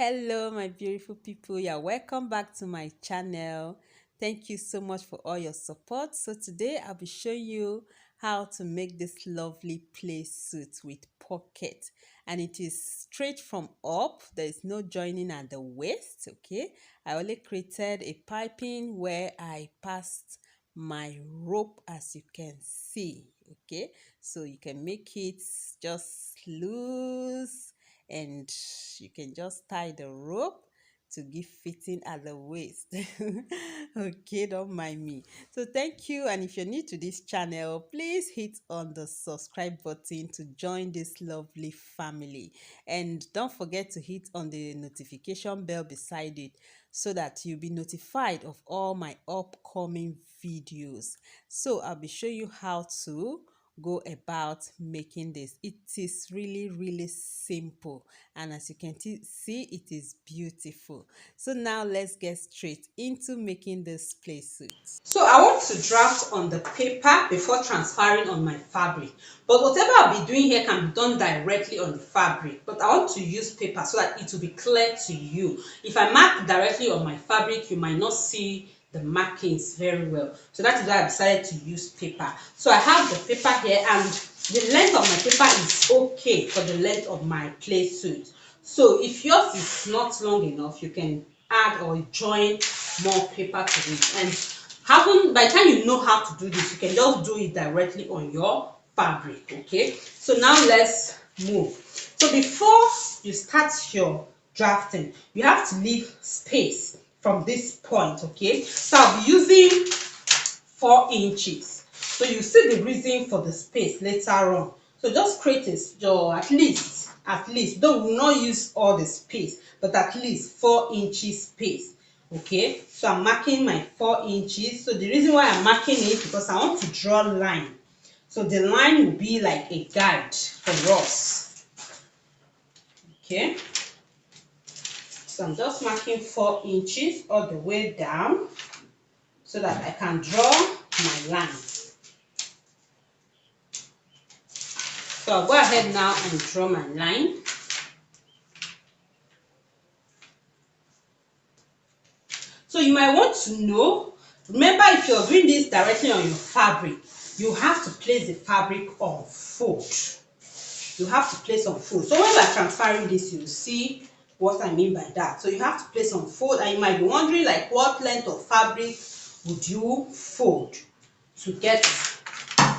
Hello, my beautiful people. Yeah, welcome back to my channel. Thank you so much for all your support. So today I'll be showing you how to make this lovely play suit with pocket, and it is straight from up. There is no joining at the waist. Okay, I only created a piping where I passed my rope, as you can see. Okay, so you can make it just loose, and you can just tie the rope to give fitting at the waist. Okay, don't mind me. So thank you, and if you're new to this channel, please hit on the subscribe button to join this lovely family, and don't forget to hit on the notification bell beside it so that you'll be notified of all my upcoming videos. So I'll be showing you how to go about making this. It is really simple, and as you can see, it is beautiful. So now let's get straight into making this play suit. So I want to draft on the paper before transferring on my fabric, but whatever I'll be doing here can be done directly on the fabric, but I want to use paper so that it will be clear to you. If I mark directly on my fabric, you might not see the markings very well, so that is why I decided to use paper. So I have the paper here, and the length of my paper is okay for the length of my play suit. So if yours is not long enough, you can add or join more paper to it. And by the time you know how to do this, you can just do it directly on your fabric. Okay, so now let's move. So before you start your drafting, you have to leave space from this point. Okay, so I'll be using 4 inches. So you see the reason for the space later on. So just create at least, though we will not use all the space, but at least 4 inches space. Okay, so I'm marking my 4 inches. So the reason why I'm marking it, because I want to draw a line. So the line will be like a guide for us. Okay, so I'm just marking 4 inches all the way down so that I can draw my line. So I'll go ahead now and draw my line. So you might want to know, remember, if you're doing this directly on your fabric, you have to place the fabric on fold. You have to place on fold. So when we're transferring this, you'll see what I mean by that. So you have to place on fold, and you might be wondering, like, what length of fabric would you fold to get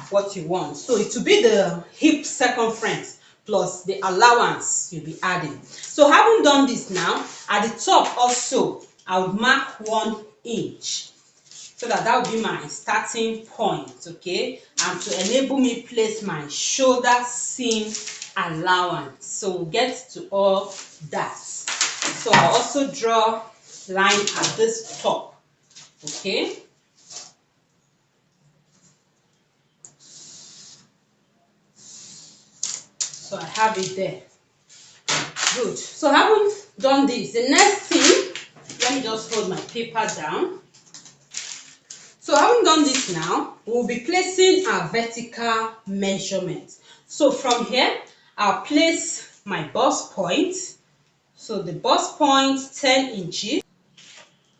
what you want? So it will be the hip circumference plus the allowance you'll be adding. So having done this now, at the top also I would mark 1 inch, so that will be my starting point. Okay, and to enable me place my shoulder seam allowance. So we'll get to all that. So I'll also draw line at this top. Okay, so I have it there. Good. So having done this, the next thing, let me just hold my paper down. So having done this now, we'll be placing our vertical measurement. So from here, I'll place my bust point. So the bust point, 10 inches.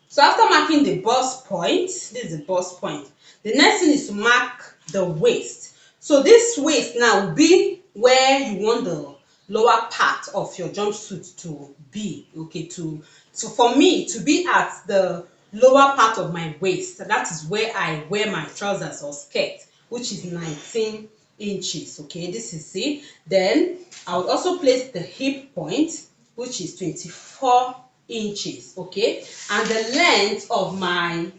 So after marking the bust point, this is the bust point. The next thing is to mark the waist. So this waist now will be where you want the lower part of your jumpsuit to be. Okay, so for me to be at the lower part of my waist, that is where I wear my trousers or skirt, which is 19 inches. Okay, this is it. Then I would also place the hip point, which is 24 inches. Okay, and the length of my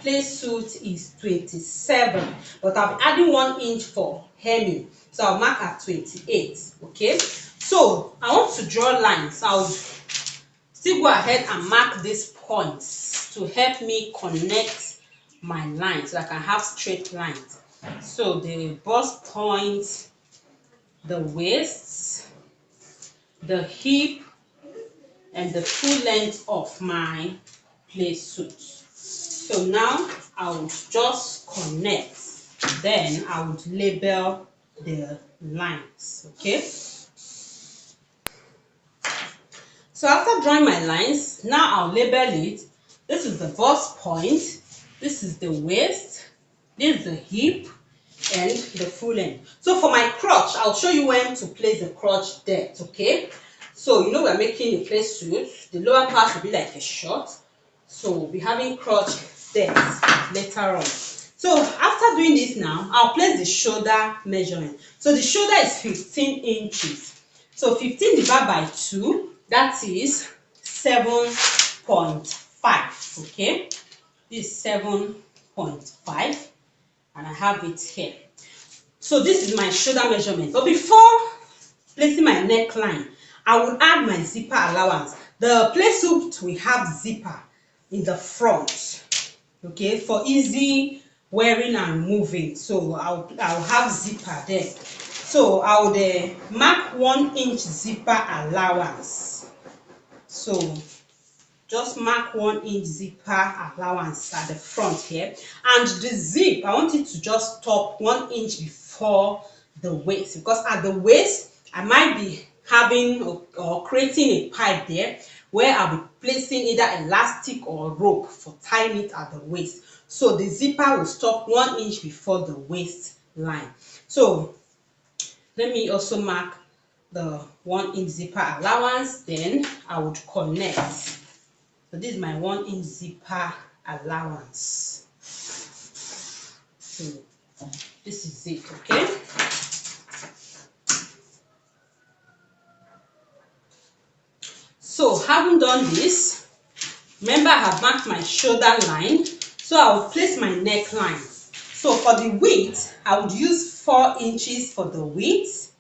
play suit is 27, but I'll be adding 1 inch for hemming, so I'll mark at 28. Okay, so I want to draw lines. So I'll still go ahead and mark these points to help me connect my lines so I can have straight lines. So the bust point, the waist, the hip, and the full length of my play suit. So now I would just connect, then I would label the lines. Okay, So after drawing my lines, now I'll label it. This is the bust point, this is the waist, this is the hip, and the full length. So for my crotch, I'll show you when to place the crotch depth, okay? So you know we're making a play suit. The lower part will be like a short. So we'll be having crotch depth later on. So after doing this now, I'll place the shoulder measurement. So the shoulder is 15 inches. So 15 divided by 2, that is 7.5, okay? This is 7.5, and I have it here. So this is my shoulder measurement. But before placing my neckline, I will add my zipper allowance. The play suit will have zipper in the front, okay, for easy wearing and moving. So I'll have zipper there. So I would mark 1 inch zipper allowance. So just mark 1 inch zipper allowance at the front here, and the zip I want it to just stop 1 inch before the waist, because at the waist I might be having or creating a pipe there where I'll be placing either elastic or rope for tying it at the waist. So the zipper will stop 1 inch before the waistline. So let me also mark the 1 inch zipper allowance, then I would connect. So this is my 1 inch zipper allowance. So this is it, okay? So having done this, remember I have marked my shoulder line. So I will place my neckline. So for the width, I would use 4 inches for the width.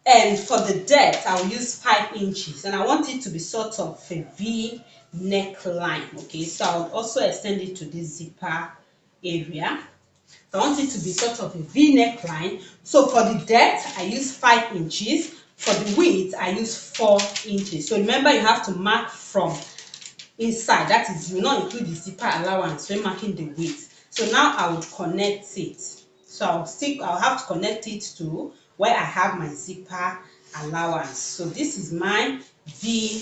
And for the depth, I will use 5 inches. And I want it to be sort of a V neckline, okay? So I will also extend it to this zipper area. I want it to be sort of a V neckline. So for the depth, I use 5 inches. For the width, I use 4 inches. So remember, you have to mark from inside. That is, you will not include the zipper allowance when marking the width. So now I would connect it. So I'll have to connect it to where I have my zipper allowance. So this is my V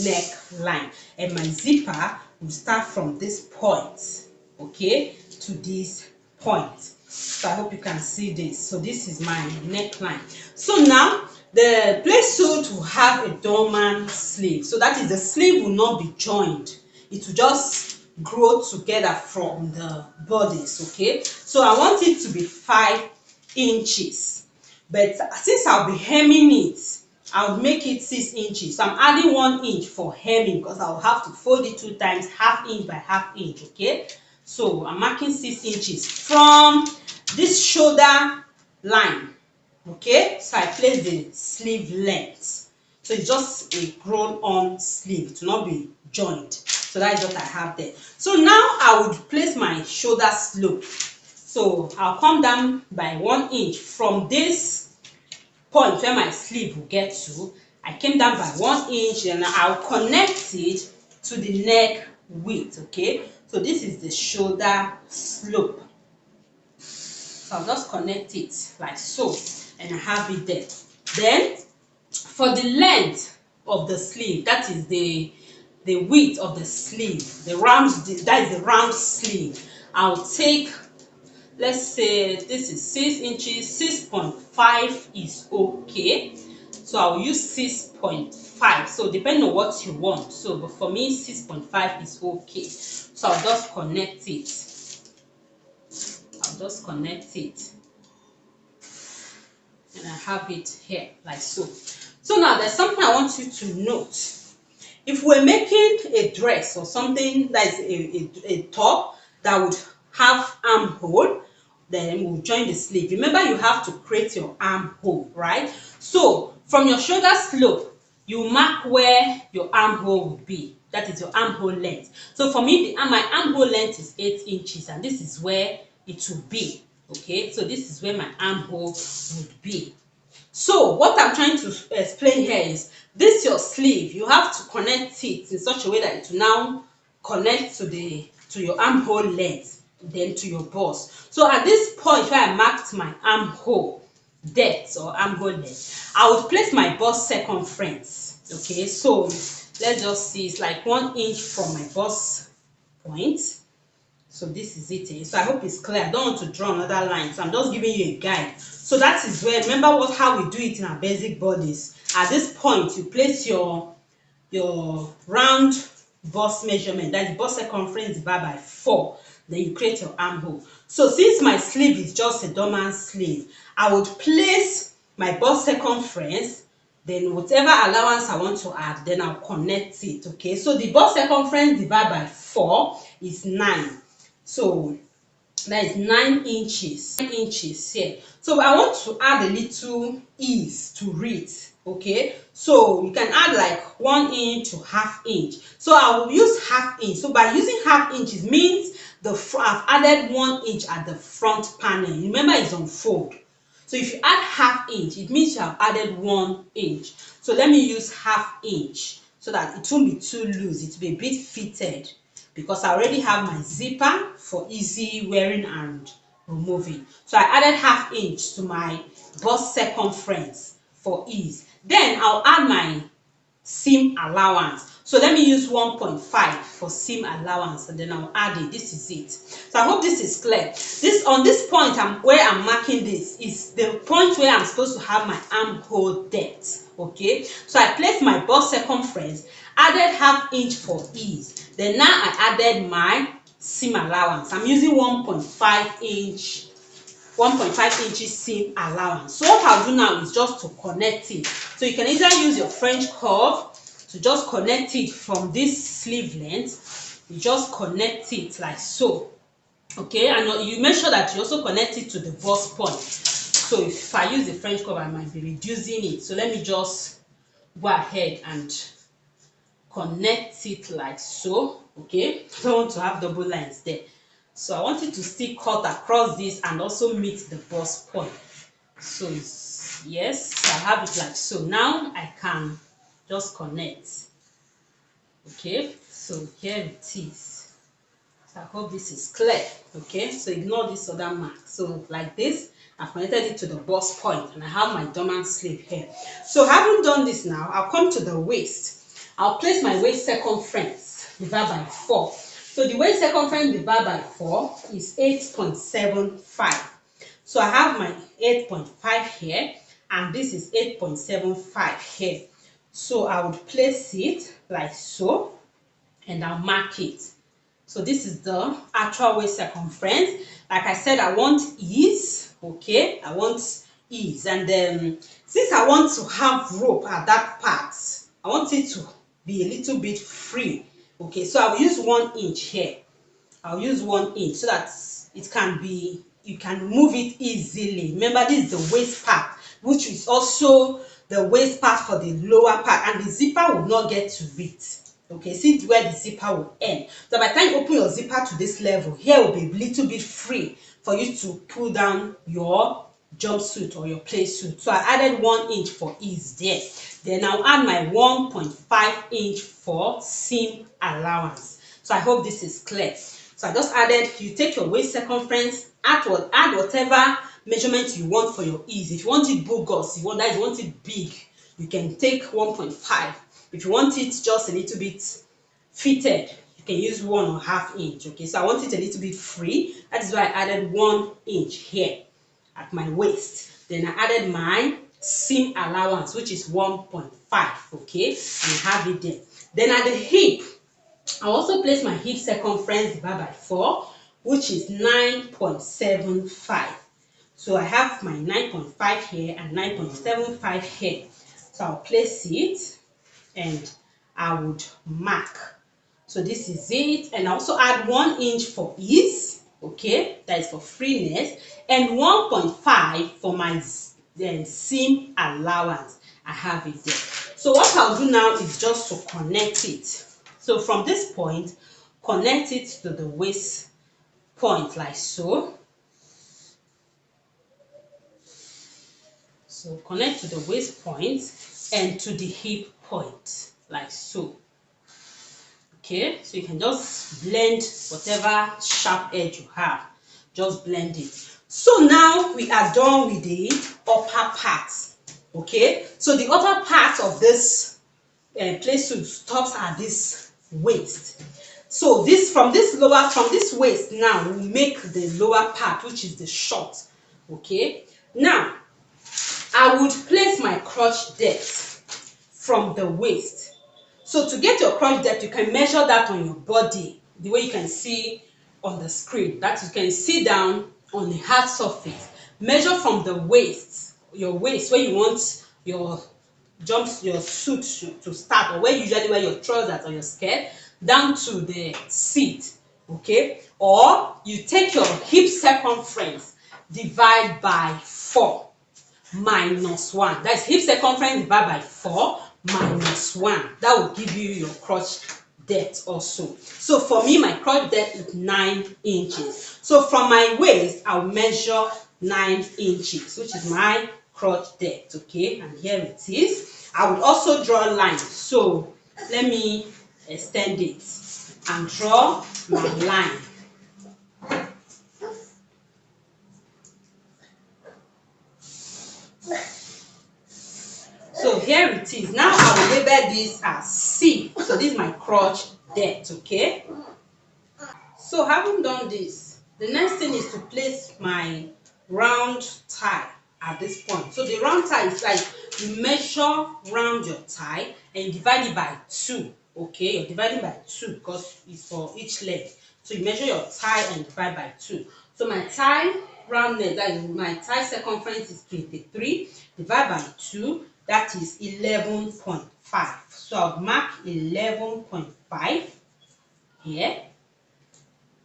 neckline, and my zipper will start from this point, okay, to this point. So I hope you can see this. So this is my neckline. So now the play suit will have a dolman sleeve. So that is, the sleeve will not be joined. It will just grow together from the bodice, okay? So I want it to be 5 inches. But since I'll be hemming it, I'll make it 6 inches. So I'm adding 1 inch for hemming, because I'll have to fold it 2 times, ½ inch by ½ inch, okay? So I'm marking 6 inches from this shoulder line, okay? So I place the sleeve length. So it's just a grown on sleeve, it will not be joined. So that's what I have there. So now I would place my shoulder slope. So I'll come down by 1 inch from this point where my sleeve will get to. I came down by 1 inch, and I'll connect it to the neck width, okay? So this is the shoulder slope. So I'll just connect it like so, and I have it there. Then for the length of the sleeve, that is the width of the sleeve, that is the round sleeve, I'll take, let's say this is 6 inches, 6.5 is okay. So I'll use 6.5. So depending on what you want. So but for me, 6.5 is okay. So I'll just connect it. And I have it here like so. So now there's something I want you to note. If we're making a dress or something that is a top that would have armhole, then we'll join the sleeve. Remember, you have to create your armhole, right? So from your shoulder slope, you mark where your armhole would be. That is your armhole length. So for me, my armhole length is 8 inches, and this is where it will be. Okay, so this is where my armhole would be. So what I'm trying to explain here is, this your sleeve, you have to connect it in such a way that it will now connect to your armhole length, then to your bust. So at this point where I marked my armhole depth or armhole length, I would place my bust circumference. Okay, so let's just see, it's like 1 inch from my bust point. So this is it. So I hope it's clear. I don't want to draw another line, so I'm just giving you a guide. So that is where, remember how we do it in our basic bodies. At this point, you place your round bust measurement, that's the bust circumference divided by 4. Then you create your armhole. So since my sleeve is just a dolman sleeve, I would place my bust circumference, then whatever allowance I want to add, then I'll connect it. Okay, so the bust circumference divided by 4 is 9. So that is 9 inches. 9 inches here. So I want to add a little ease to it. Okay, so you can add like 1 inch to ½ inch. So I will use ½ inch. So by using ½ inch, it means I've added 1 inch at the front panel. Remember, it's on fold. So if you add ½ inch, it means you have added 1 inch. So let me use ½ inch so that it won't be too loose. It will be a bit fitted, because I already have my zipper for easy wearing and removing. So I added ½ inch to my bust circumference for ease. Then I'll add my seam allowance. So let me use 1.5 for seam allowance, and then I'll add it. This is it. So I hope this is clear. On this point, where I'm marking this is the point where I'm supposed to have my armhole depth. Okay, so I placed my bust circumference, added ½ inch for ease. Then now I added my seam allowance. I'm using 1.5 inches seam allowance. So what I'll do now is just to connect it. So you can either use your French curve to just connect it from this sleeve length. You just connect it like so. Okay, and you make sure that you also connect it to the bust point. So if I use the French curve, I might be reducing it. So let me just go ahead and connect it like so. Okay, I don't want to have double lines there. So I want it to still cut across this and also meet the bust point. So yes, I have it like so. Now I can just connect. Okay, so here it is. So I hope this is clear. Okay, so ignore this other mark. So like this, I've connected it to the bust point, and I have my dormant sleeve here. So having done this now, I'll come to the waist. I'll place my waist circumference divided by 4. So the waist circumference divided by 4 is 8.75. So I have my 8.5 here, and this is 8.75 here. So I would place it like so, and I'll mark it. So this is the actual waist circumference. Like I said, I want ease. Okay, I want ease. And then since I want to have rope at that part, I want it to be a little bit free. Okay, so I'll use 1 inch here. I'll use 1 inch so that it can be, you can remove it easily. Remember, this is the waist part, which is also the waist part for the lower part, and the zipper will not get to it. Okay, see where the zipper will end. So by the time you open your zipper to this level, here will be a little bit free for you to pull down your jumpsuit or your play suit. So I added 1 inch for ease there. Then I'll add my 1.5 inch for seam allowance. So I hope this is clear. So I just added, you take your waist circumference, add whatever measurement you want for your ease. If you want it bogus, you want it big, you can take 1.5. If you want it just a little bit fitted, you can use 1 or ½ inch. Okay, so I want it a little bit free. That is why I added 1 inch here at my waist. Then I added my seam allowance, which is 1.5. Okay, and I have it there. Then at the hip, I also place my hip circumference divided by 4, which is 9.75. So I have my 9.5 here and 9.75 here. So I'll place it and I would mark. So this is it, and I also add 1 inch for ease. Okay, that is for freeness, and 1.5 for my seam allowance. I have it there. So what I'll do now is just to connect it. So from this point, connect it to the waist point like so. So connect to the waist point and to the hip point like so. Okay, so you can just blend whatever sharp edge you have, just blend it. So now we are done with the upper part. Okay, so the upper part of this play suit stops at this waist. So this from this waist now we make the lower part, which is the short. Okay, now I would place my crotch depth from the waist. So to get your crotch depth, you can measure that on your body, the way you can see on the screen. That you can sit down on a hard surface, measure from the waist, your waist, where you want your your suit to start, or where you usually wear your trousers or your skirt, down to the seat. Okay, or you take your hip circumference, divide by 4 minus 1. That's hip circumference divided by 4 minus 1. That will give you your crotch depth also. So for me, my crotch depth is 9 inches. So from my waist, I'll measure 9 inches, which is my crotch depth. Okay, and here it is. I would also draw a line. So let me extend it and draw my line. So here it is. Now I will label this as C. So this is my crotch depth. Okay. So having done this, the next thing is to place my round tie at this point. So the round tie is like you measure round your tie and you divide it by 2. Okay, you're dividing by 2 because it's for each leg. So you measure your tie and divide by 2. So my tie roundness, that is my tie circumference, is 23. Divide by 2, that is 11.5. So I'll mark 11.5 here.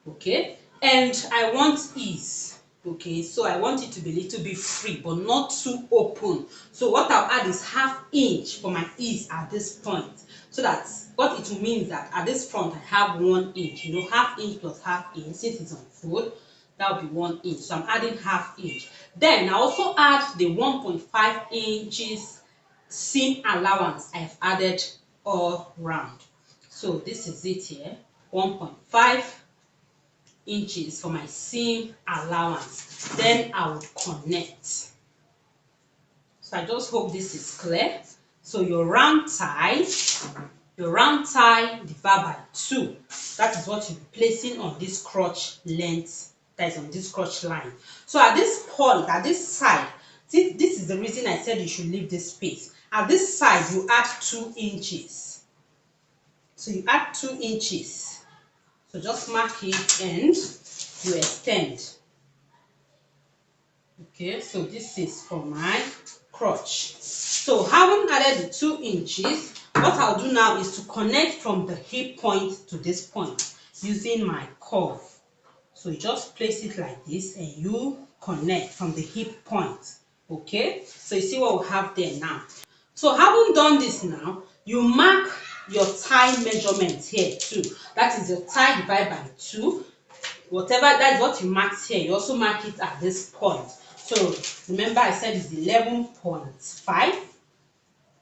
Okay, and I want ease. Okay, so I want it to be a little bit free but not too open. So what I'll add is ½ inch for my ease at this point. So that's what it will mean, that at this front I have 1 inch. You know, ½ inch plus ½ inch, since it's on fold, that will be 1 inch. So I'm adding ½ inch. Then I also add the 1.5 inches seam allowance I've added all round. So this is it here, 1.5 inches for my seam allowance. Then I will connect. So I just hope this is clear. So your round tie divided by 2. That is what you'll be placing on this crotch length, that is on this crotch line. So at this point, at this side, this is the reason I said you should leave this space. At this side, you add 2 inches. So you add 2 inches. So just mark it and you extend. Okay, so this is for my crotch. So having added the 2 inches, what I'll do now is to connect from the hip point to this point using my curve. So you just place it like this and you connect from the hip point. Okay, so you see what we have there now. So having done this now, you mark your tie measurement here too. That is your tie divided by 2. Whatever, that's what you marked here. You also mark it at this point. So remember I said it's 11.5.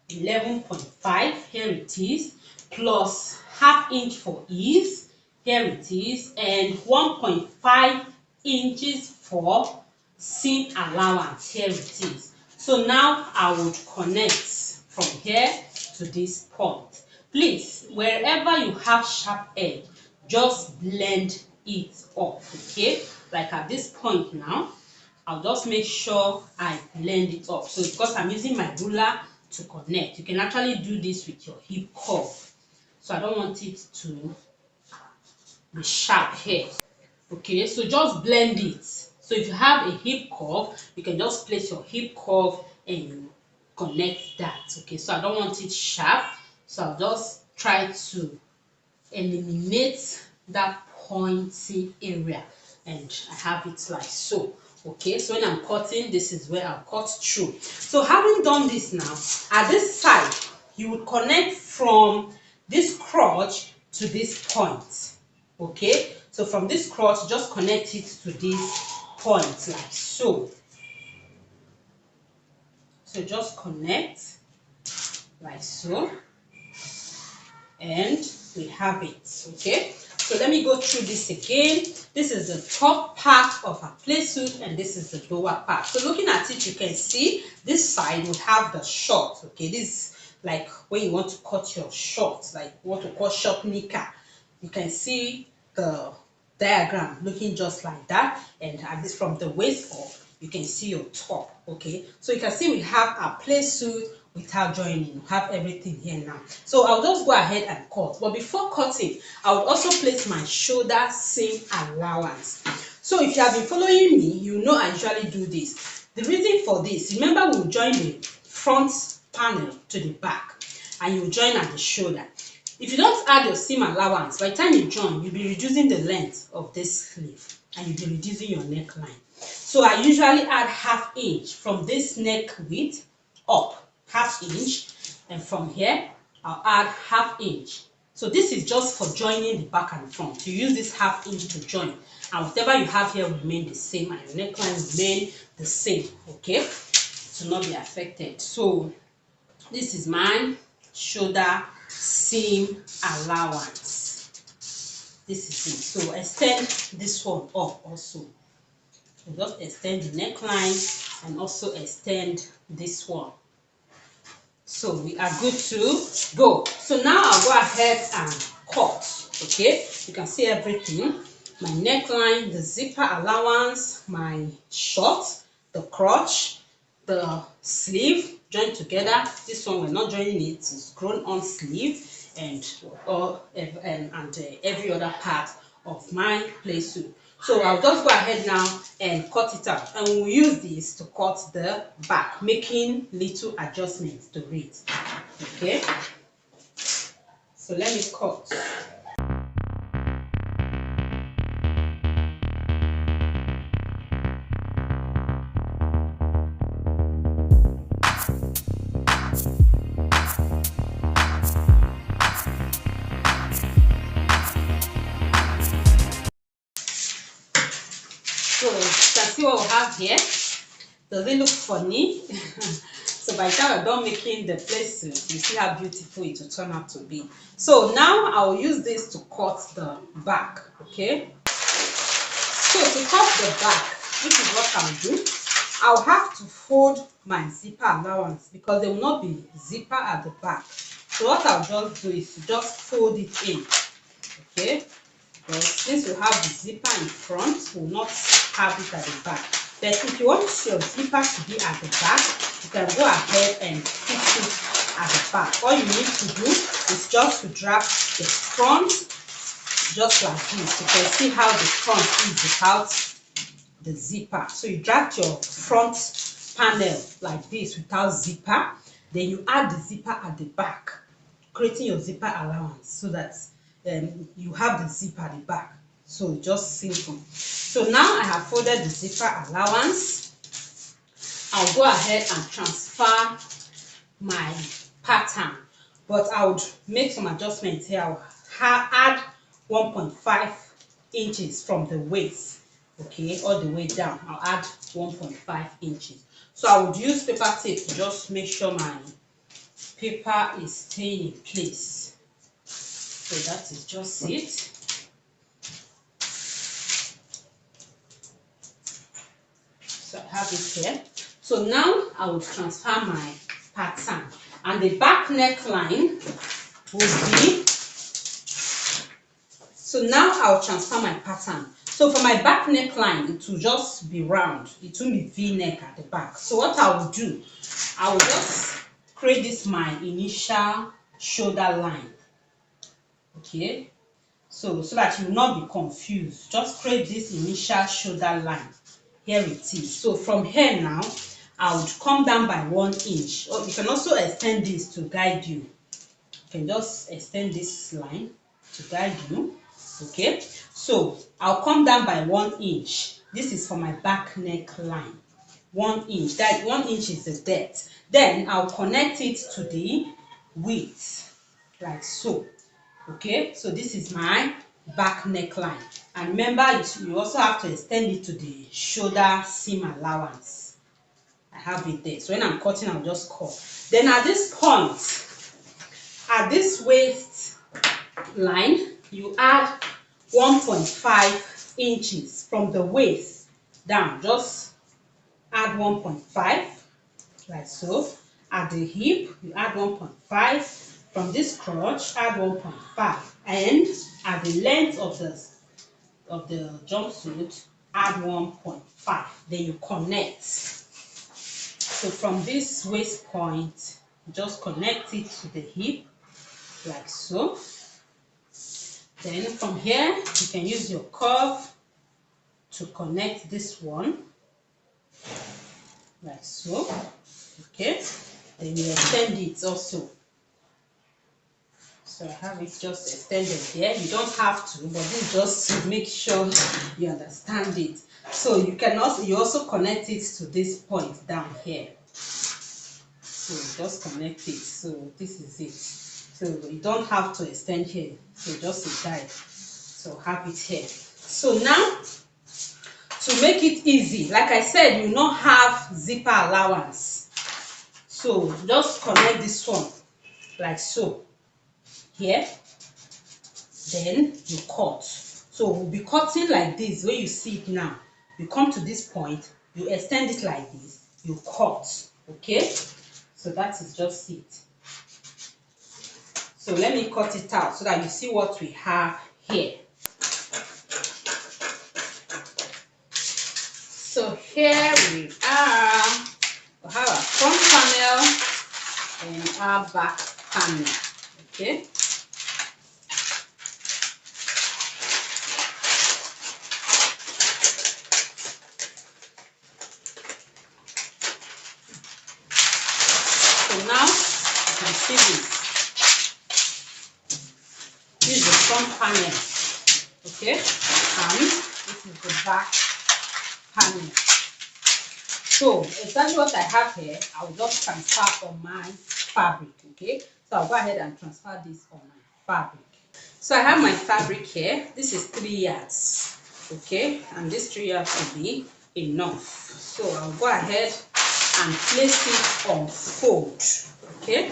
11.5, here it is, plus ½ inch for ease, here it is, and 1.5 inches for seam allowance, here it is. So now I would connect from here to this point. Please, wherever you have sharp edge, just blend it up. Okay, like at this point now, I'll just make sure I blend it up. So because I'm using my ruler to connect, you can actually do this with your hip curve. So I don't want it to be sharp here. Okay, so just blend it. So if you have a hip curve, you can just place your hip curve and you connect that. Okay, so I don't want it sharp, so I'll just try to eliminate that pointy area, and I have it like so. Okay, so when I'm cutting, this is where I'll cut through. So having done this now, at this side, you would connect from this crotch to this point. Okay, so from this crotch, just connect it to this point like so. So just connect like so, and we have it. Okay, so let me go through this again. This is the top part of our play suit and this is the lower part. So looking at it, you can see this side will have the short. Okay, this like when you want to cut your short, like you want to cut short knicker, you can see the diagram looking just like that. And at this, from the waist up, you can see your top. Okay, so you can see we have our play suit without joining. We have everything here now. So I'll just go ahead and cut, but before cutting, I would also place my shoulder seam allowance. So if you have been following me, you know I usually do this. The reason for this, remember, we'll join the front panel to the back and you join at the shoulder. If you don't add your seam allowance, by the time you join, you'll be reducing the length of this sleeve and you'll be reducing your neckline. So I usually add ½ inch from this neck width up, ½ inch, and from here I'll add ½ inch. So this is just for joining the back and front. You use this ½ inch to join, and whatever you have here will remain the same and your neckline will remain the same, okay, to not be affected. So this is my shoulder seam allowance. This is it. So extend this one up also. So just extend the neckline and also extend this one. So we are good to go. So now I'll go ahead and cut. Okay, you can see everything. My neckline, the zipper allowance, my short, the crotch, the sleeve joined together. This one we're not joining it, it's grown on sleeve, and every other part of my play suit. So I'll just go ahead now and cut it out, and we'll use this to cut the back, making little adjustments to it. Okay, so let me cut. So you can see what we have here. Does it look funny? So by the time we're done making the play suit, you see how beautiful it will turn out to be. So now I will use this to cut the back. Okay, so to cut the back, this is what I'll do. I'll have to fold my zipper allowance because there will not be zipper at the back. So what I'll just do is to just fold it in. Okay, because since you have the zipper in front, we will not have it at the back. But if you want your zipper to be at the back, you can go ahead and fix it at the back. All you need to do is just to drag the front just like this. You can see how the front is without the zipper. So you drag your front panel like this without zipper, then you add the zipper at the back, creating your zipper allowance so that you have the zipper at the back. So just simple. So now I have folded the zipper allowance. I'll go ahead and transfer my pattern, but I would make some adjustments here. I'll add 1.5 inches from the waist, okay, all the way down. I'll add 1.5 inches. So I would use paper tape to just make sure my paper is staying in place. So that is just it. So I have it here. So now I will transfer my pattern, and the back neckline will be. So now I'll transfer my pattern. So for my back neckline, it will just be round. It won't be V-neck at the back. So what I will do, I will just create this my initial shoulder line. Okay, so that you will not be confused. Just create this initial shoulder line. Here it is. So from here now, I would come down by 1 inch. Or you can also extend this to guide you. You can just extend this line to guide you. Okay, so I'll come down by 1 inch. This is for my back neckline. 1 inch. That 1 inch is the depth. Then I'll connect it to the width, like so. Okay, so this is my back neckline. And remember, you also have to extend it to the shoulder seam allowance. I have it there. So when I'm cutting, I'll just cut. Then at this point, at this waist line, you add 1.5 inches from the waist down. Just add 1.5 like so. at the hip, you add 1.5. From this crotch, add 1.5. And at the length of the jumpsuit, add 1.5. Then you connect. So from this waist point, just connect it to the hip like so. Then from here, you can use your curve to connect this one like so. Okay, then you extend it also. So I have it just extended there. You don't have to, but this just to make sure you understand it. So you also connect it to this point down here. So just connect it. So this is it. So you don't have to extend here. So just a guide. So have it here. So now, to make it easy, like I said, you not have zipper allowance. So just connect this one like so here. Then you cut. So we'll be cutting like this. When you see it now, you come to this point, you extend it like this, you cut. Okay, so that is just it. So let me cut it out so that you see what we have here. So here we are. We have our front panel and our back panel. Okay. So now you can see this. This is the front panel. Okay. And this is the back panel. So exactly what I have here, I will just transfer on my fabric. Okay, so I'll go ahead and transfer this on my fabric. So I have my fabric here. This is 3 yards. Okay, and this 3 yards will be enough. So I'll go ahead and place it on fold. Okay,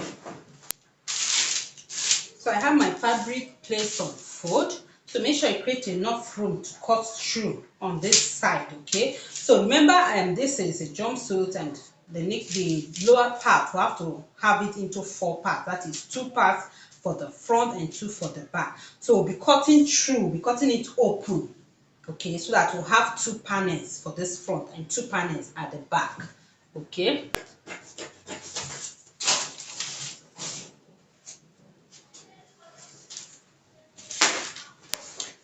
so I have my fabric placed on fold. So make sure you create enough room to cut through on this side. Okay, so remember, this is a jumpsuit, and the lower part we have to have it into 4 parts. That is 2 parts for the front and 2 for the back. So we'll be cutting through, we'll be cutting it open. Okay, so that we'll have 2 panels for this front and 2 panels at the back. Okay.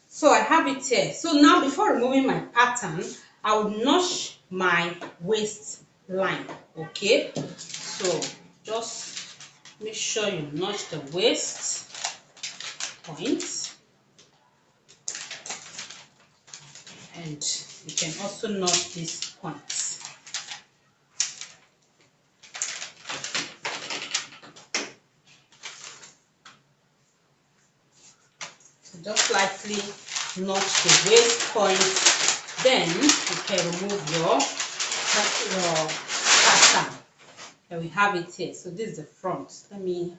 So I have it here. So now, before removing my pattern, I will notch my waistline. Okay, so just make sure you notch the waist point, and you can also notch this point. So just slightly notch the waist point, then you can remove your pattern. And we have it here. So this is the front. Let me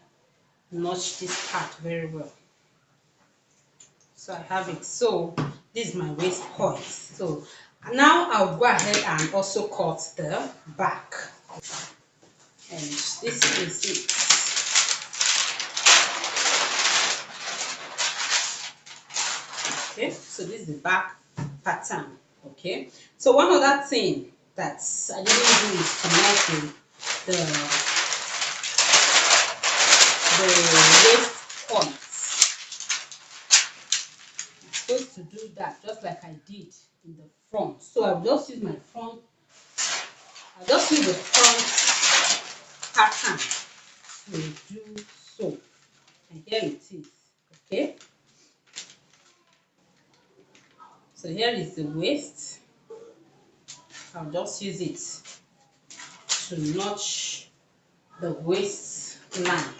notch this part very well. So I have it. So this is my waist point. So now I'll go ahead and also cut the back. And this is it. Okay, so this is the back pattern. Okay, so one other thing that I didn't do is to notch the waist point. I'm supposed to do that just like I did in the front. So I'll just use my front. I'll just use the front pattern to do so. And here it is. Okay. So here is the waist. I'll just use it to notch the waistline.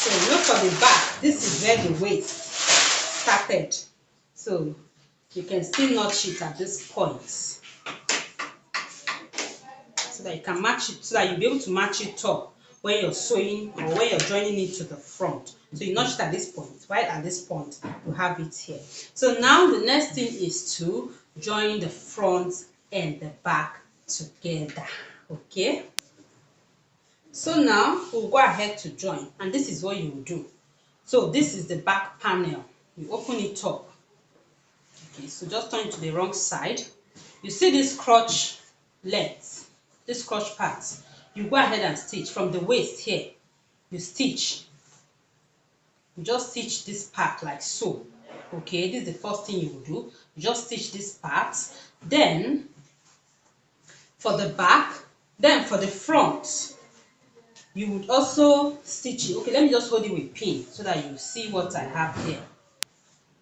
So look for the back. This is where the waist started. So you can still notch it at this point, so that you can match it, so that you'll be able to match it up when you're sewing or when you're joining it to the front. So you notch it at this point, right at this point you have it here. So now the next thing is to join the front and the back together. Okay, so now we'll go ahead to join, and this is what you will do. So this is the back panel. You open it up. Okay, so just turn it to the wrong side. You see this crotch length, this crotch part. You go ahead and stitch from the waist here. You stitch. You just stitch this part like so. Okay, this is the first thing you will do. You just stitch this part. Then for the back, then for the front, you would also stitch it. Okay, let me just hold it with pin so that you see what I have here.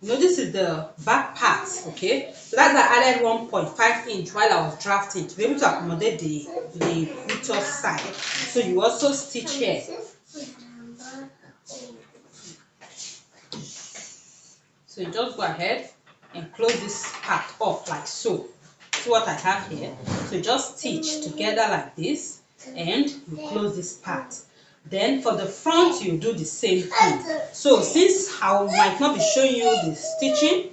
You know, this is the back part. Okay, so that's I added 1.5 inch while I was drafting to be able to accommodate the buttock side. So you also stitch here. So you just go ahead and close this part off like so. See what I have here? So you just stitch together like this and you close this part. Then for the front you do the same thing. So since I might not be showing you the stitching,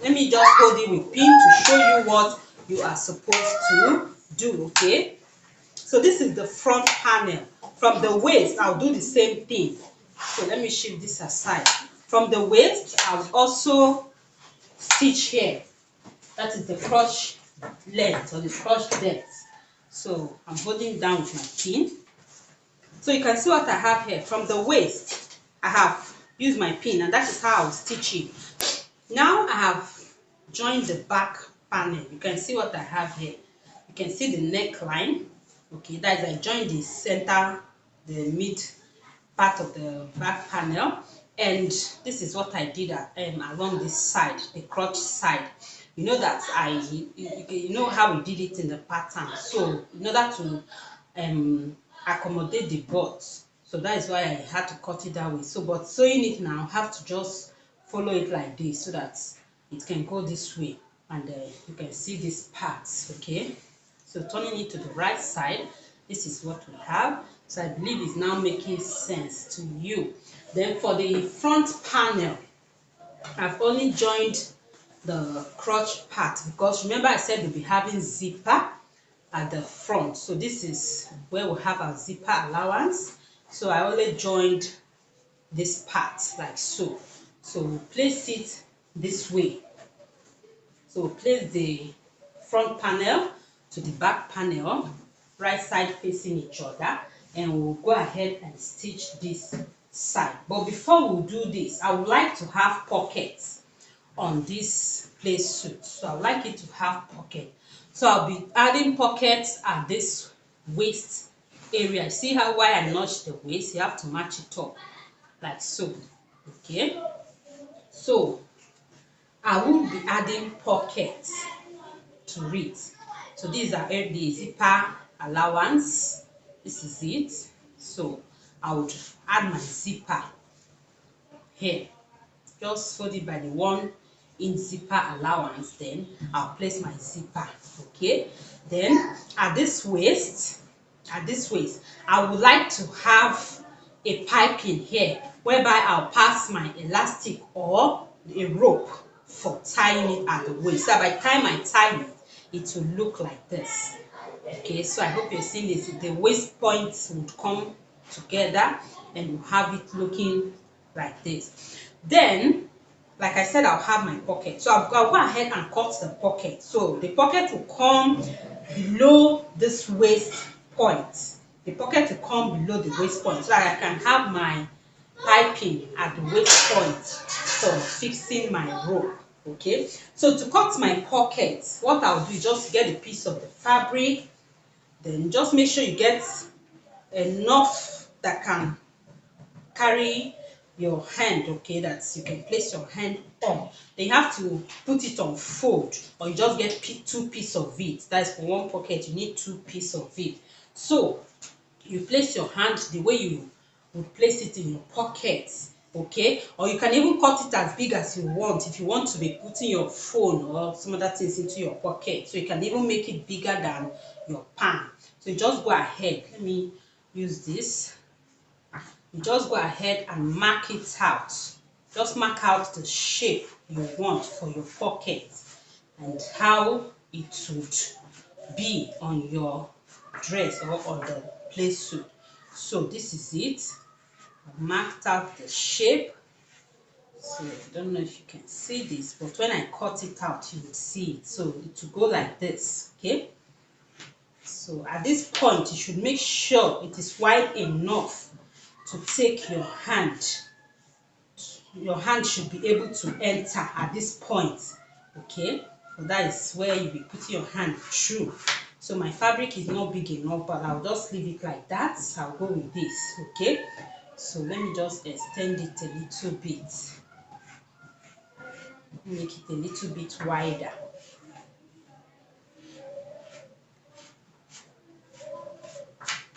let me just hold it with pin to show you what you are supposed to do. Okay, so this is the front panel. From the waist I'll do the same thing. So let me shift this aside. From the waist I'll also stitch here. That is the crotch length or the crotch depth. So I'm holding down with my pin. So you can see what I have here. From the waist I have used my pin, and that is how I'll stitch it. Now I have joined the back panel. You can see what I have here. You can see the neckline. Okay, that is I joined the center, the mid part of the back panel, and this is what I did along this side, the crotch side. You know that you know how we did it in the pattern. So in order to accommodate the butt, so that is why I had to cut it that way. So but sewing it now, I have to just follow it like this so that it can go this way, and you can see these parts. Okay, so turning it to the right side, this is what we have. So I believe it's now making sense to you. Then for the front panel, I've only joined the crotch part because remember I said we'll be having zipper at the front. So this is where we have our zipper allowance. So I only joined this part like so. So we'll place it this way. So we'll place the front panel to the back panel, right side facing each other, and we'll go ahead and stitch this side. But before we do this, I would like to have pockets on this place suit. So I would like it to have pocket. So I'll be adding pockets at this waist area. See how why I notched the waist? You have to match it up like so. Okay, so I will be adding pockets to it. So these are the zipper allowance. This is it. So I would add my zipper here. Just fold it by the 1 inch zipper allowance. Then I'll place my zipper. Okay. Then at this waist, I would like to have a piping here whereby I'll pass my elastic or a rope for tying it at the waist. So by the time I tie it, it will look like this. Okay, so I hope you're seeing this. The waist points would come together and you have it looking like this. Then, like I said, I'll have my pocket. So I'll go ahead and cut the pocket. So the pocket will come below this waist point. The pocket will come below the waist point so that I can have my piping at the waist point for fixing my rope. Okay, so to cut my pocket, what I'll do is just get a piece of the fabric. Then just make sure you get enough that can carry your hand, okay, that you can place your hand on. Then you have to put it on fold, or you just get 2 pieces of it. That's for one pocket, you need 2 pieces of it. So you place your hand the way you would place it in your pocket. Okay, or you can even cut it as big as you want if you want to be putting your phone or some other things into your pocket. So you can even make it bigger than your palm. So you just go ahead, let me use this. You just go ahead and mark it out. Just mark out the shape you want for your pocket and how it would be on your dress or on the play suit. So this is it. I've marked out the shape. So I don't know if you can see this, but when I cut it out, you will see it. So it will go like this, okay? So at this point, you should make sure it is wide enough to take your hand. Your hand should be able to enter at this point, okay? So that is where you'll be putting your hand through. So my fabric is not big enough, but I'll just leave it like that. I'll go with this, okay? So let me just extend it a little bit. Make it a little bit wider.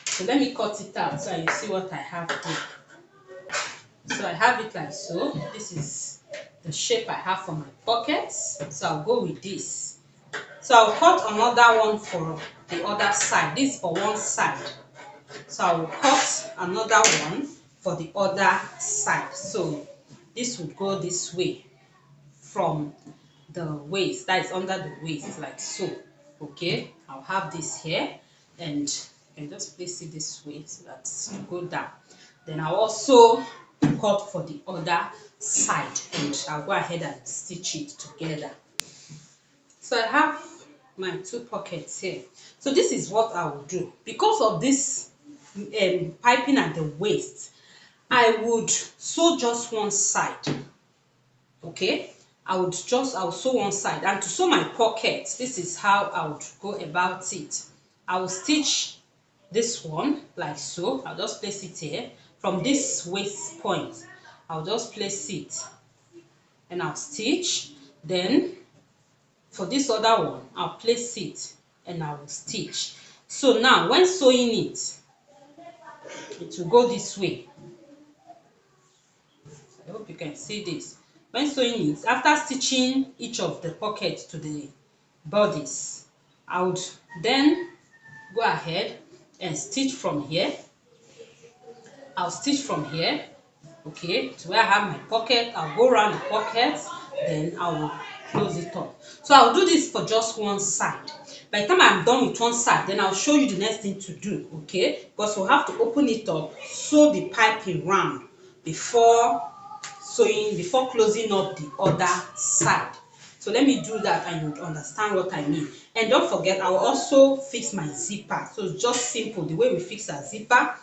So let me cut it out so you see what I have here. So I have it like so. This is the shape I have for my pockets. So I'll go with this. So I'll cut another one for the other side. This for one side. So I will cut another one for the other side. So this would go this way from the waist, that is under the waist, like so. Okay, I'll have this here and you can just place it this way so that it will go down. Then I'll also cut for the other side and I'll go ahead and stitch it together. So I have my two pockets here. So this is what I will do. Because of this piping at the waist, I would sew just one side. Okay, I would sew one side, and to sew my pocket, this is how I would go about it. I will stitch this one like so. I'll just place it here from this waist point. I'll just place it and I'll stitch. Then for this other one, I'll place it and I will stitch. So now when sewing it, it will go this way. I hope you can see this. When sewing it, after stitching each of the pockets to the bodice, I would then go ahead and stitch from here. I'll stitch from here, okay, to where I have my pocket. I'll go around the pocket, then I will close it up. So I'll do this for just one side. By the time I'm done with one side, then I'll show you the next thing to do, okay? Because we'll have to open it up, sew the piping round before closing up the other side. So let me do that and you understand what I mean. And don't forget, I will also fix my zipper. So it's just simple the way we fix our zipper.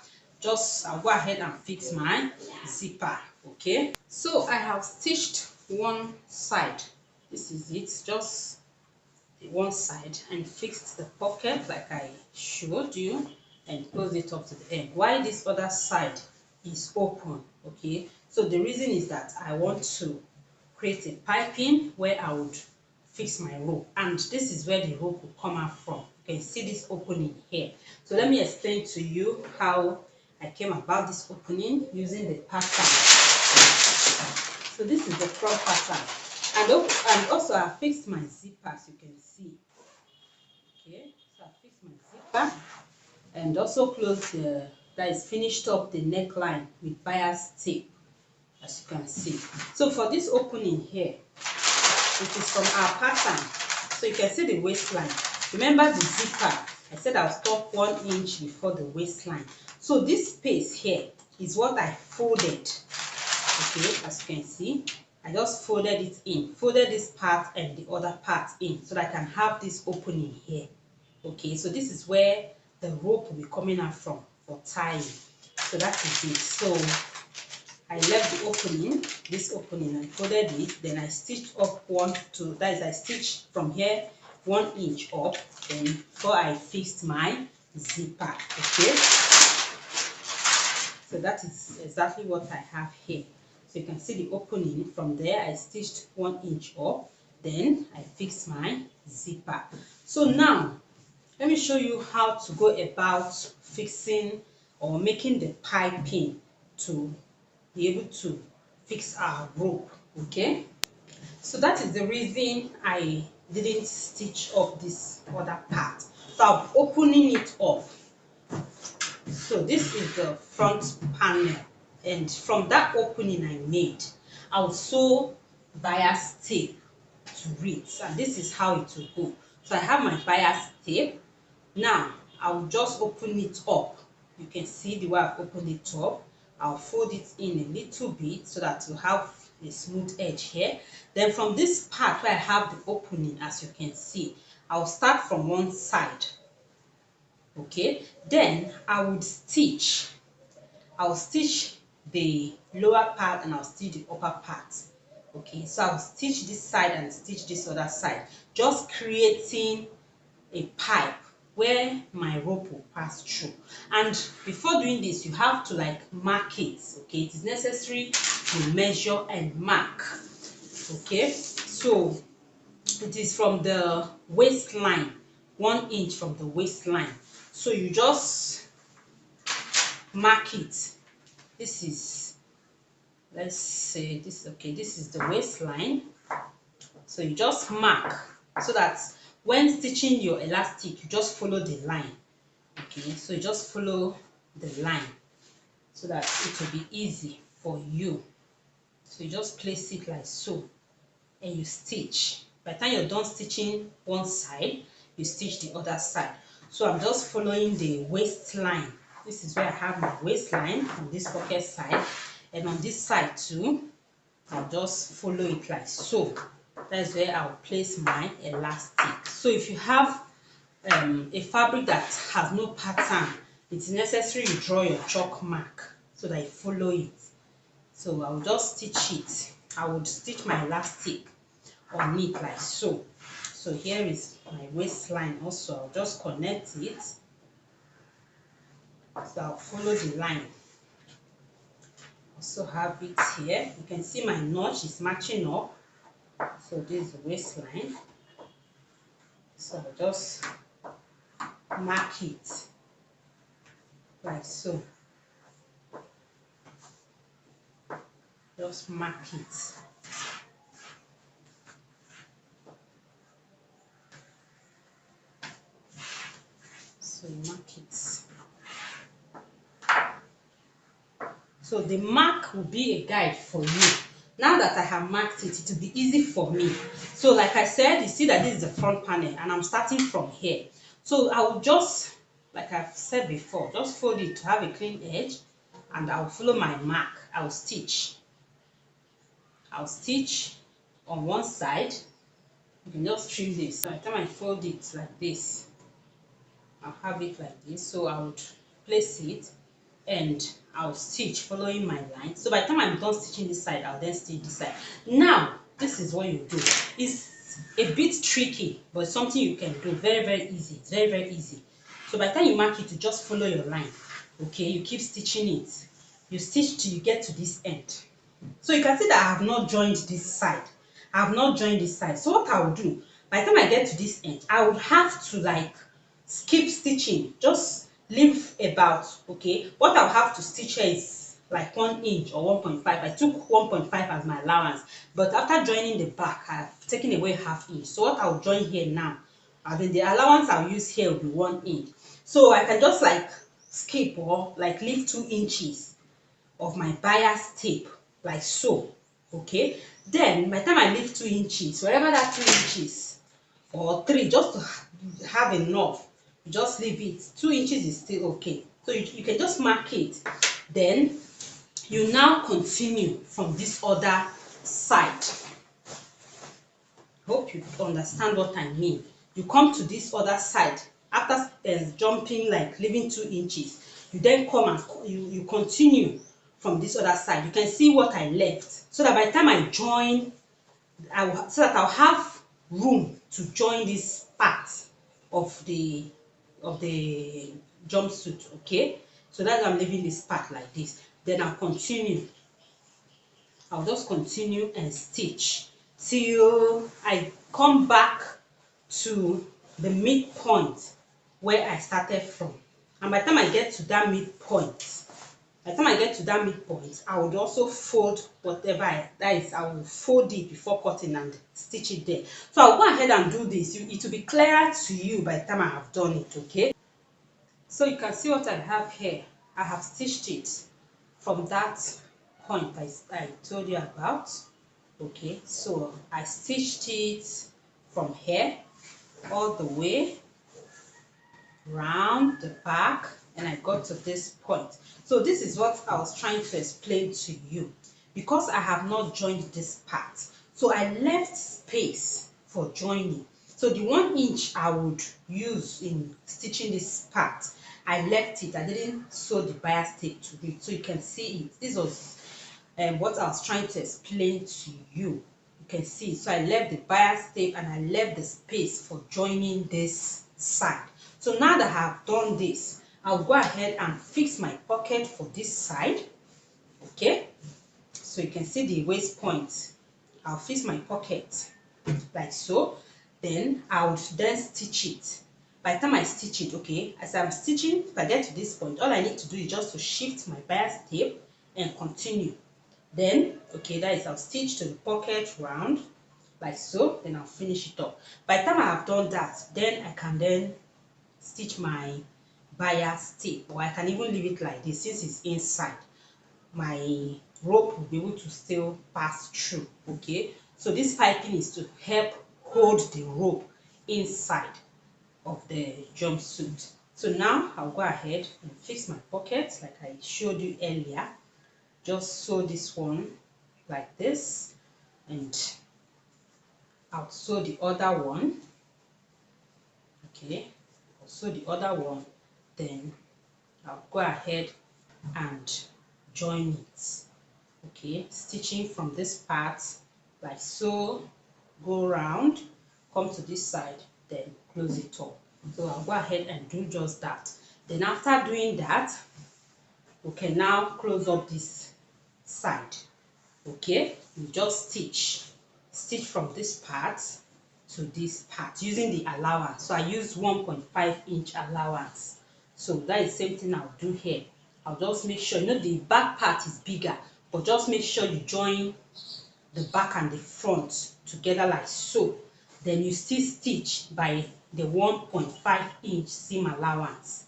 I'll go ahead and fix my zipper, okay? So I have stitched one side. This is it, just the one side, and fixed the pocket like I showed you and close it up to the end. While this other side is open, okay? So the reason is that I want to create a piping where I would fix my rope, and this is where the rope will come out from. You can see this opening here. So let me explain to you how I came about this opening using the pattern. So this is the front pattern, and also I fixed my zipper, as you can see. Okay, so I fixed my zipper and also closed finished up the neckline with bias tape, as you can see. So for this opening here, it is from our pattern. So you can see the waistline. Remember the zipper, I said I'll stop 1 inch before the waistline. So this space here is what I folded. Okay, as you can see, I just folded it in, folded this part and the other part in so that I can have this opening here. Okay, so this is where the rope will be coming out from for tying. So that is it. So I left the opening, this opening, and folded it. Then I stitched up I stitched from here 1 inch up, then before I fixed my zipper. Okay, so that is exactly what I have here. So you can see the opening. From there I stitched 1 inch up, then I fixed my zipper. So now let me show you how to go about fixing or making the piping to be able to fix our rope. Okay, so that is the reason I didn't stitch up this other part. So I'll be opening it up. So this is the front panel, and from that opening I made, I'll sew bias tape to it, and this is how it will go. So I have my bias tape. Now I'll just open it up. You can see the way I've opened it up. I'll fold it in a little bit so that you have a smooth edge here. Then from this part where I have the opening, as you can see, I'll start from one side. Okay, then I would stitch. I'll stitch the lower part and I'll stitch the upper part. Okay, so I'll stitch this side and stitch this other side, just creating a pipe where my rope will pass through. And before doing this, you have to like mark it. Okay, it is necessary to measure and mark. Okay, so it is from the waistline, 1 inch from the waistline. So you just mark it. This is, let's say this, okay, this is the waistline. So you just mark so that when stitching your elastic, you just follow the line. Okay, so you just follow the line so that it will be easy for you. So you just place it like so and you stitch. By the time you're done stitching one side, you stitch the other side. So I'm just following the waistline. This is where I have my waistline on this pocket side, and on this side too, I'll just follow it like so. That's where I'll place my elastic. So if you have a fabric that has no pattern, it's necessary you draw your chalk mark so that you follow it. So I'll just stitch it. I would stitch my elastic on it like so. So here is my waistline also. I'll just connect it. So I'll follow the line. Also have it here. You can see my notch is matching up. So this is the waistline. So I'll just mark it like so. Just mark it. So mark it. So the mark will be a guide for you. Now that I have marked it, it will be easy for me. So like I said, you see that this is the front panel and I'm starting from here. So I will just, like I've said before, just fold it to have a clean edge, and I'll follow my mark. I'll stitch. I'll stitch on one side. You can just trim this. By the time I fold it like this, I'll have it like this. So I would place it and I'll stitch following my line. So by the time I'm done stitching this side, I'll then stitch this side. Now, this is what you do. It's a bit tricky, but it's something you can do. Very, very easy. It's very, very easy. So by the time you mark it, you just follow your line. Okay, you keep stitching it. You stitch till you get to this end. So you can see that I have not joined this side. I have not joined this side. So what I will do, by the time I get to this end, I would have to like skip stitching. Just leave about, okay, what I'll have to stitch here is like 1 inch or 1.5. I took 1.5 as my allowance, but after joining the back, I've taken away ½ inch. So what I'll join here now, then the allowance I'll use here will be 1 inch. So I can just like skip or like leave 2 inches of my bias tape like so. Okay, then by the time I leave 2 inches, wherever that 2 inches or 3, just to have enough, you just leave it. 2 inches is still okay. So you can just mark it. Then you now continue from this other side. Hope you understand what I mean. You come to this other side after jumping, like leaving 2 inches. You then come and you continue from this other side. You can see what I left, so that by the time I join, so that I'll have room to join this part of the jumpsuit. Okay, so that's why I'm leaving this part like this. Then I'll continue. I'll just continue and stitch till I come back to the midpoint where I started from. And by the time I get to that midpoint, By the time I get to that midpoint, I would also fold whatever that is, I will fold it before cutting and stitch it there. So I'll go ahead and do this. It will be clearer to you by the time I have done it, okay? So you can see what I have here. I have stitched it from that point I told you about. Okay, so I stitched it from here all the way round the back, and I got to this point. So this is what I was trying to explain to you. Because I have not joined this part, so I left space for joining. So the 1 inch I would use in stitching this part, I left it. I didn't sew the bias tape to it, so you can see it. This was what I was trying to explain to you. You can see, so I left the bias tape and I left the space for joining this side. So now that I have done this, I'll go ahead and fix my pocket for this side. Okay, so you can see the waist point. I'll fix my pocket like so. Then I would then stitch it. By the time I stitch it, okay, as I'm stitching, if I get to this point, all I need to do is just to shift my bias tape and continue. Then, okay, that is, I'll stitch to the pocket round like so, then I'll finish it up. By the time I have done that, then I can then stitch my bias tape, or I can even leave it like this. Since it's inside, my rope will be able to still pass through. Okay, so this piping is to help hold the rope inside of the jumpsuit. So now I'll go ahead and fix my pocket like I showed you earlier. Just sew this one like this, and I'll sew the other one. Okay, I'll sew the other one, then I'll go ahead and join it. Okay, stitching from this part like so, go round, come to this side, then close it up. So I'll go ahead and do just that. Then after doing that, we can now close up this side. Okay, you just stitch from this part to this part using the allowance. So I use 1.5-inch allowance. So that is the same thing I'll do here. I'll just make sure, you know, the back part is bigger, but just make sure you join the back and the front together like so. Then you still stitch by the 1.5-inch seam allowance.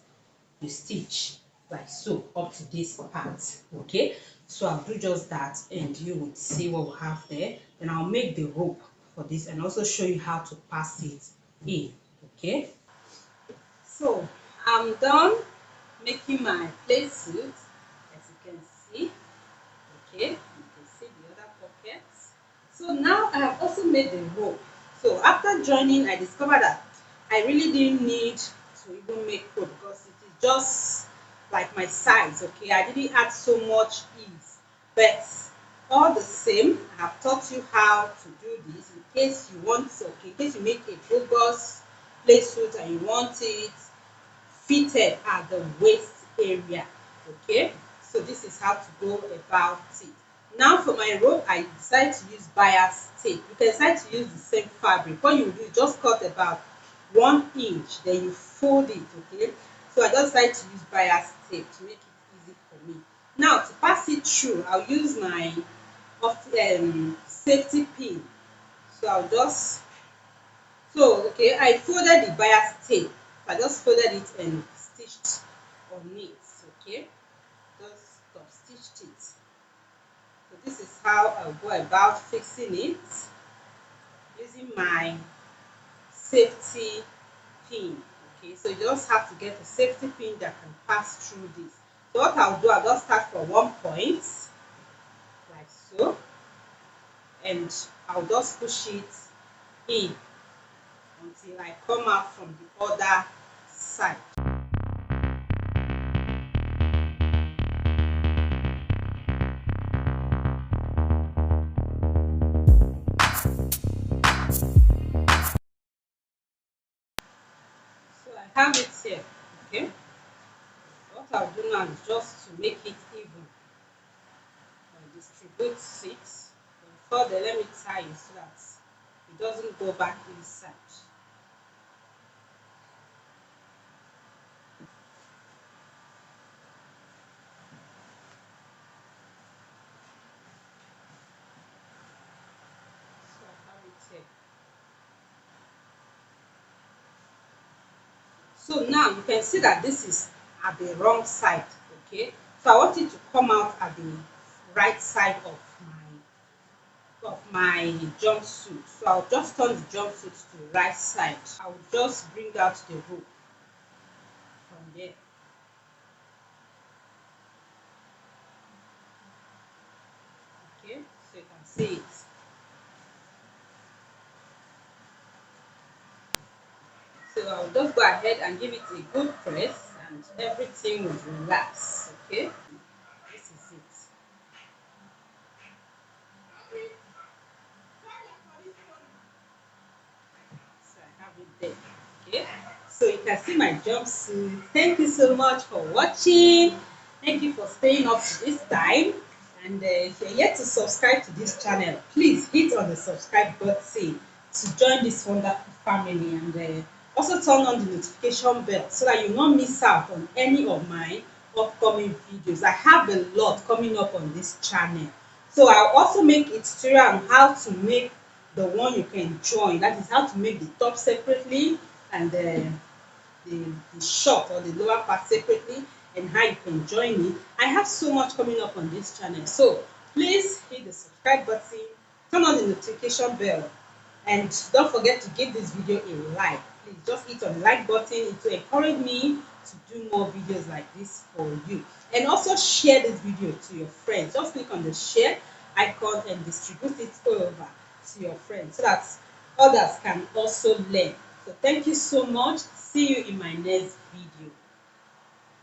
You stitch like so up to this part. Okay, so I'll do just that, and you would see what we have there. Then I'll make the rope for this and also show you how to pass it in. Okay, so I'm done making my play suit, as you can see. Okay, you can see the other pockets. So now I have also made the rope. So after joining, I discovered that I really didn't need to even make rope because it is just like my size. Okay, I didn't add so much ease, but all the same, I have taught you how to do this in case you want to. Okay, in case you make a bogus play suit and you want it fitted at the waist area. Okay, so this is how to go about it. Now for my rope, I decided to use bias tape. You can decide to use the same fabric. What you do, just cut about 1 inch, then you fold it. Okay, so I just decided to use bias tape to make it easy for me. Now to pass it through, I'll use my safety pin. So I'll just, so okay, I folded the bias tape. I just folded it and stitched on it. Okay, just top stitched it. So this is how I'll go about fixing it using my safety pin. Okay, so you just have to get a safety pin that can pass through this. So what I'll do, I'll just start from one point like so, and I'll just push it in until I come out from the other side. So I have it here. Okay, what I'll do now is just to make it even. I'll distribute it. Before then, let me tie it so that it doesn't go back inside. So now you can see that this is at the wrong side. Okay, so I want it to come out at the right side of my jumpsuit. So I'll just turn the jumpsuit to the right side. I'll just bring out the rope from there. Okay, so you can see it. So I'll just go ahead and give it a good press and everything will relax. Okay, this is it. So I have it there. Okay, so you can see my jumpsuit. Thank you so much for watching. Thank you for staying up to this time. And if you're yet to subscribe to this channel, please hit on the subscribe button to join this wonderful family, and also turn on the notification bell so that you not miss out on any of my upcoming videos. I have a lot coming up on this channel. So I'll also make a tutorial on how to make the one you can join. That is how to make the top separately and the short or the lower part separately, and how you can join it. I have so much coming up on this channel. So please hit the subscribe button, turn on the notification bell, and don't forget to give this video a like. Please just hit on the like button. It will encourage me to do more videos like this for you. And also share this video to your friends. Just click on the share icon and distribute it all over to your friends so that others can also learn. So thank you so much. See you in my next video.